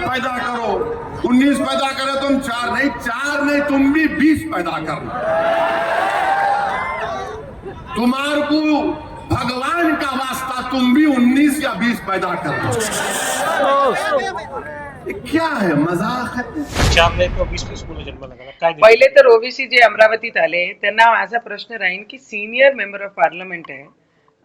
पैदा करो, 19 पैदा करे तुम, 4 नहीं तुम भी 20 पैदा करो। तुम्हारे को भगवान का वास्ता, तुम भी 19 या 20 पैदा करो। क्या है, मजाक है? 4 नाही तो 20 मुलं जन्माला लागला काय पहिले तर ओबीसी जे अमरावतीत आले त्यांना माझा प्रश्न राहील की सिनियर मेंबर ऑफ पार्लमेंट आहे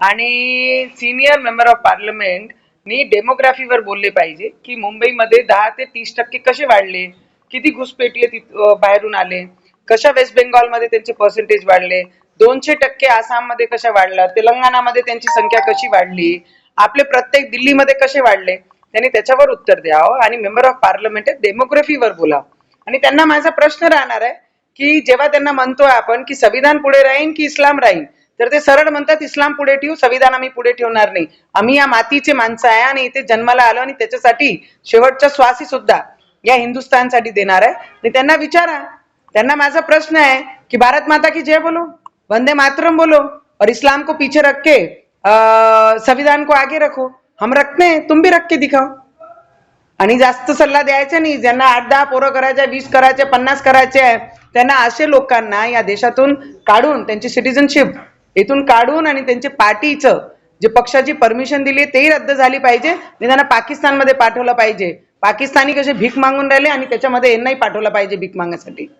आणि सिनियर मेंबर ऑफ पार्लमेंट नी डेमोग्राफीवर बोलले पाहिजे की मुंबईमध्ये 10 ते 30% कसे वाढले, किती घुसपेटले बाहेरून आले, कशा वेस्ट बेंगॉलमध्ये त्यांचे पर्सेंटेज वाढले, 200% आसाममध्ये कशा वाढला, तेलंगणामध्ये त्यांची संख्या कशी वाढली, आपले प्रत्येक दिल्लीमध्ये कसे वाढले, त्यांनी त्याच्यावर उत्तर द्यावं आणि मेंबर ऑफ पार्लमेंट डेमोग्राफीवर बोलावं। आणि त्यांना माझा प्रश्न राहणार आहे की जेव्हा त्यांना म्हणतोय आपण की संविधान पुढे राहील की इस्लाम राहील, तर ते सरळ म्हणतात इस्लाम पुढे ठेवू, संविधान आम्ही पुढे ठेवणार नाही, आम्ही या मातीचे माणसं आहे आणि इथे जन्माला आलो आणि त्याच्यासाठी शेवटचा श्वासी सुद्धा या हिंदुस्थानसाठी देणार आहे। आणि त्यांना विचारा, त्यांना माझा प्रश्न है कि भारत माता की जय बोलो, वंदे मातरम बोलो और इस्लाम को पीछे रख के संविधान को आगे रखो, हम रखते हैं, तुम भी रख के दिखाओ। आणि जास्त सल्ला द्यायचा नाही, ज्यांना 8-10 पोरं करायचे, 20 करायचे, 50 करायचे आहे, त्यांना असे लोकांना या देशातून काढून त्यांची सिटिझनशिप इथून काढून आणि त्यांचे पार्टीचं जे पक्षाची परमिशन दिली तेही रद्द झाली पाहिजे, त्यांना पाकिस्तानमध्ये पाठवलं पाहिजे। पाकिस्तानी कसे भीक मागून राहिले आणि त्याच्यामध्ये यांनाही पाठवलं पाहिजे भीक मागण्यासाठी।